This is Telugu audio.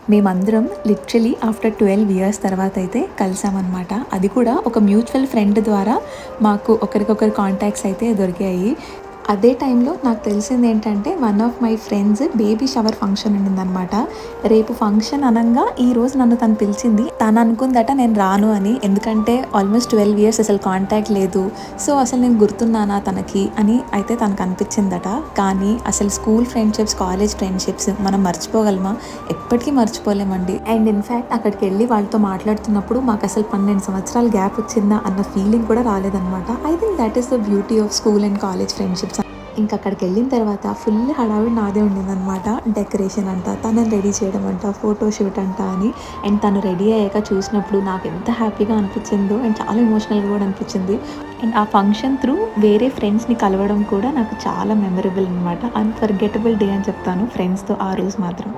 మేమందరం లిటరలీ ఆఫ్టర్ 12 ఇయర్స్ తర్వాత అయితే కలిసామన్నమాట. అది కూడా ఒక మ్యూచువల్ ఫ్రెండ్ ద్వారా మాకు ఒకరికొకరు కాంటాక్ట్స్ అయితే దొరికాయి. అదే టైంలో నాకు తెలిసిందేంటంటే, one of my friends baby shower function ఉండిందనమాట. రేపు ఫంక్షన్ అనంగా ఈరోజు నన్ను తను పిలిచింది. తను అనుకుందట నేను రాను అని. ఎందుకంటే ఆల్మోస్ట్ 12 ఇయర్స్ అసలు కాంటాక్ట్ లేదు. సో, అసలు నేను గుర్తున్నానా తనకి అని అయితే తనకు అనిపించిందట. కానీ అసలు స్కూల్ ఫ్రెండ్షిప్స్, కాలేజ్ ఫ్రెండ్షిప్స్ మనం మర్చిపోగలమా? ఎప్పటికీ మర్చిపోలేమండి. అండ్ ఇన్‌ఫ్యాక్ట్ అక్కడికెళ్ళి వాళ్ళతో మాట్లాడుతున్నప్పుడు మాకు అసలు 12 సంవత్సరాల గ్యాప్ వచ్చిందా అన్న ఫీలింగ్ కూడా రాలేదనమాట. I think that is the beauty of school and college friendships. ఇంకా అక్కడికెళ్ళిన తర్వాత ఫుల్ హడావిడి నాదే ఉండిందనమాట. డెకరేషన్ అంట, తనని రెడీ చేయడం అంట, ఫోటో షూట్ అంట అని. అండ్ తను రెడీ అయ్యాక చూసినప్పుడు నాకు ఎంత హ్యాపీగా అనిపించిందో అండ్ చాలా ఎమోషనల్‌గా కూడా అనిపించింది. అండ్ ఆ ఫంక్షన్ త్రూ వేరే ఫ్రెండ్స్‌ని కలవడం కూడా నాకు చాలా మెమరబుల్ అనమాట. అన్‌ఫర్గెటబుల్ డే అని చెప్తాను ఫ్రెండ్స్‌తో ఆ రోజు మాత్రం.